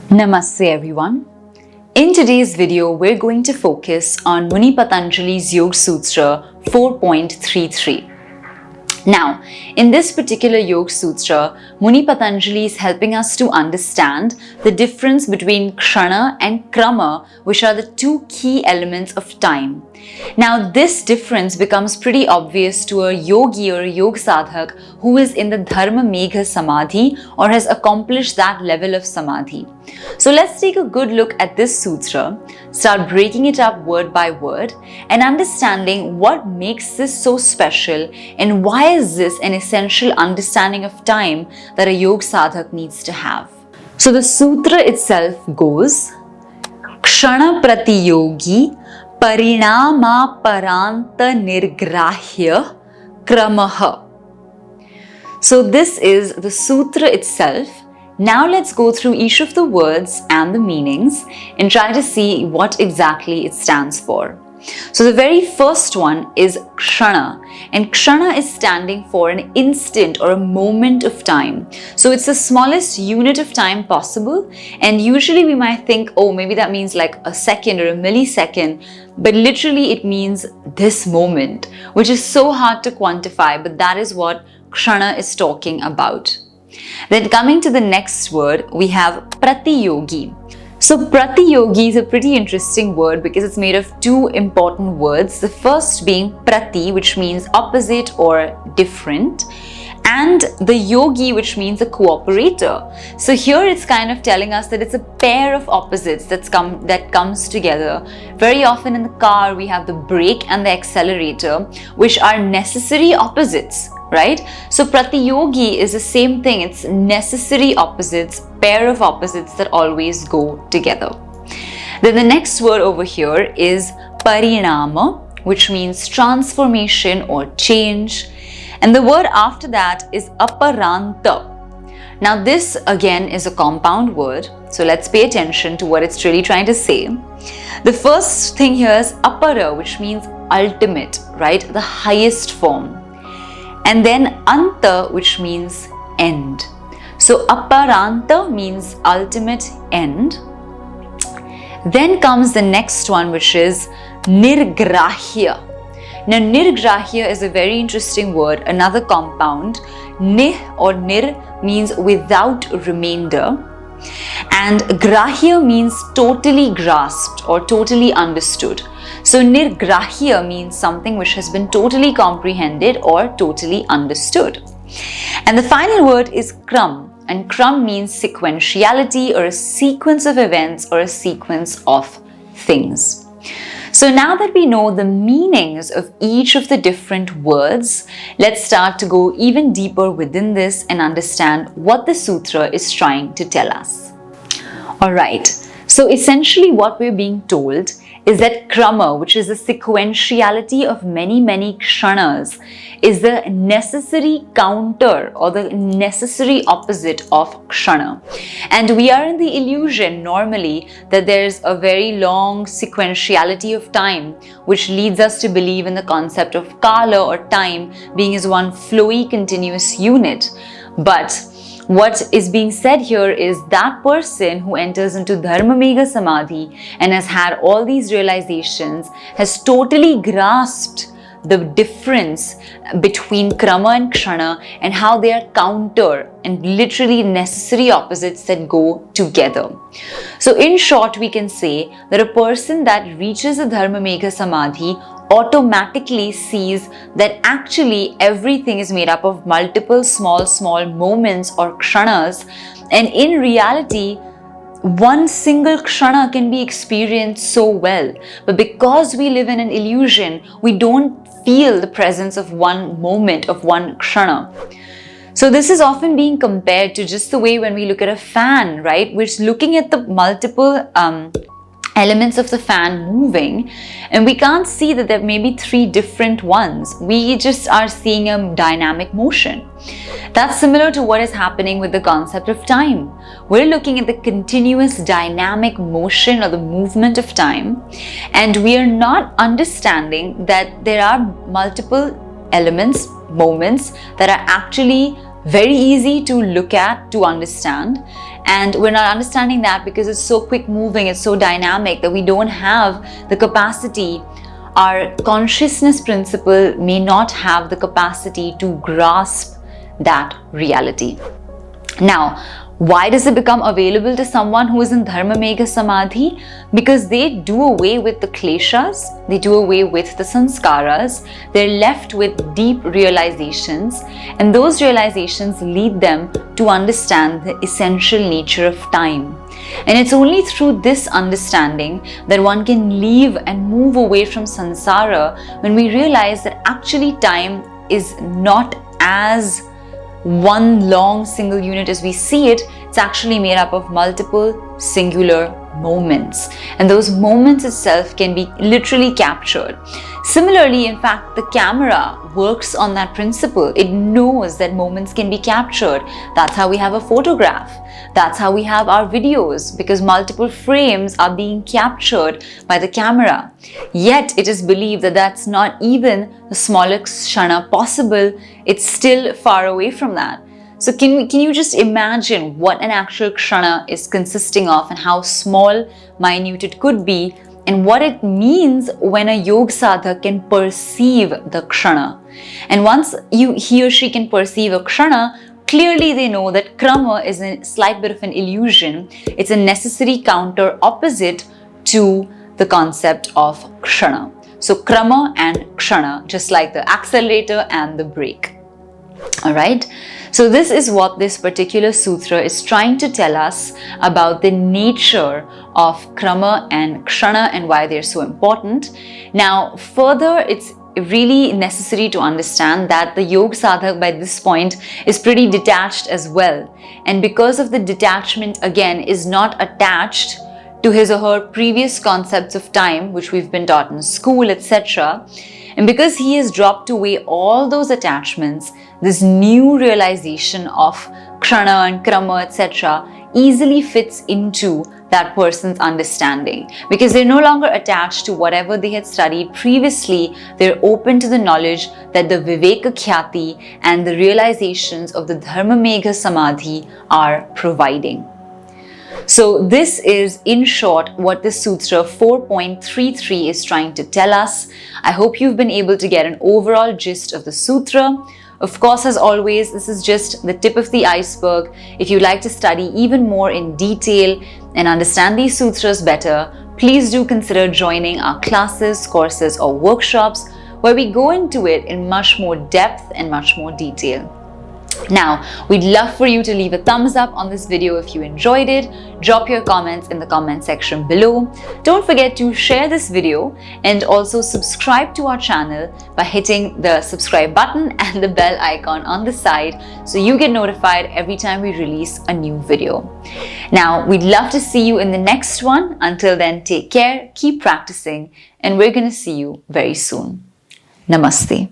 Namaste everyone. In today's video, we're going to focus on Muni Patanjali's Yoga Sutra 4.33. Now, in this particular Yoga Sutra, Muni Patanjali is helping us to understand the difference between Kshana and Krama, which are the two key elements of time. Now, this difference becomes pretty obvious to a yogi or a yoga sadhak who is in the Dharma Megha Samadhi or has accomplished that level of Samadhi. So let's take a good look at this sutra, start breaking it up word by word and understanding what makes this so special and why is this an essential understanding of time that a yoga sadhak needs to have. So the sutra itself goes, Kshana Pratiyogi Parinama Paranta Nirgrahya Kramaha. So this is the sutra itself. Now let's go through each of the words and the meanings and try to see what exactly it stands for. So the very first one is Kshana, and Kshana is standing for an instant or a moment of time. So it's the smallest unit of time possible, and usually we might think, oh, maybe that means like a second or a millisecond, but literally it means this moment, which is so hard to quantify, but that is what Kshana is talking about. Then coming to the next word, we have Pratiyogi. So Pratiyogi is a pretty interesting word because it's made of two important words. The first being Prati, which means opposite or different, and the yogi, which means a cooperator. So here it's kind of telling us that it's a pair of opposites that comes together. Very often in the car we have the brake and the accelerator, which are necessary opposites, right? So Pratiyogi is the same thing. It's necessary opposites, pair of opposites that always go together. Then the next word over here is Parinama, which means transformation or change. And the word after that is Aparanta. Now this again is a compound word, so let's pay attention to what it's really trying to say. The first thing here is Apara, which means ultimate, right? The highest form. And then Anta, which means end. So Aparanta means ultimate end. Then comes the next one, which is Nirgrahya. Now, Nirgrahya is a very interesting word, another compound. Nih or Nir means without remainder. And Grahya means totally grasped or totally understood. So, Nirgrahya means something which has been totally comprehended or totally understood. And the final word is Kram. And Kram means sequentiality or a sequence of events or a sequence of things. So now that we know the meanings of each of the different words, let's start to go even deeper within this and understand what the sutra is trying to tell us. Alright, so essentially what we're being told is that Krama, which is the sequentiality of many kshanas, is the necessary counter or the necessary opposite of Kshana. And we are in the illusion normally that there's a very long sequentiality of time, which leads us to believe in the concept of Kala or time being as one flowy continuous unit. But what is being said here is that person who enters into Dharma Megha Samadhi and has had all these realizations has totally grasped the difference between Krama and Kshana and how they are counter and literally necessary opposites that go together. So in short, we can say that a person that reaches a Dharma Megha Samadhi automatically sees that actually everything is made up of multiple small moments or kshanas, and in reality one single kshana can be experienced so well, but because we live in an illusion, we don't feel the presence of one moment, of one kshana. So this is often being compared to just the way when we look at a fan, right? We're looking at the multiple elements of the fan moving, and we can't see that there may be three different ones. We just are seeing a dynamic motion. That's similar to what is happening with the concept of time. We're looking at the continuous dynamic motion or the movement of time, and we are not understanding that there are multiple elements, moments that are actually very easy to look at, to understand, And we're not understanding that because it's so quick moving, it's so dynamic that we don't have the capacity. Our consciousness principle may not have the capacity to grasp that reality. Now, why does it become available to someone who is in Dharma Megha Samadhi? Because they do away with the kleshas, they do away with the sanskaras, they're left with deep realizations, and those realizations lead them to understand the essential nature of time. And it's only through this understanding that one can leave and move away from samsara, when we realize that actually time is not as one long single unit as we see it. It's actually made up of multiple singular moments, and those moments itself can be literally captured. Similarly, in fact, the camera works on that principle. It knows that moments can be captured. That's how we have a photograph. That's how we have our videos, because multiple frames are being captured by the camera. Yet it is believed that that's not even the smallest kshana possible. It's still far away from that. So can you just imagine what an actual kshana is consisting of, and how small, minute it could be, and what it means when a yoga sadhak can perceive the kshana. And once he or she can perceive a kshana, clearly they know that krama is a slight bit of an illusion. It's a necessary counter opposite to the concept of kshana. So krama and kshana, just like the accelerator and the brake. Alright, so this is what this particular sutra is trying to tell us about the nature of krama and kshana and why they're so important. Now, further, it's really necessary to understand that the yoga sadhak by this point is pretty detached as well. And because of the detachment, again, is not attached to his or her previous concepts of time, which we've been taught in school, etc. And because he has dropped away all those attachments, this new realization of kshana and krama, etc. easily fits into that person's understanding, because they're no longer attached to whatever they had studied previously. They're open to the knowledge that the viveka khyati and the realizations of the dharma megha samadhi are providing. So this is, in short, what this Sutra 4.33 is trying to tell us. I hope you've been able to get an overall gist of the Sutra. Of course, as always, this is just the tip of the iceberg. If you'd like to study even more in detail and understand these sutras better, please do consider joining our classes, courses, or workshops, where we go into it in much more depth and much more detail. Now, we'd love for you to leave a thumbs up on this video if you enjoyed it. Drop your comments in the comment section below. Don't forget to share this video and also subscribe to our channel by hitting the subscribe button and the bell icon on the side so you get notified every time we release a new video. Now, we'd love to see you in the next one. Until then, take care, keep practicing, and we're going to see you very soon. Namaste.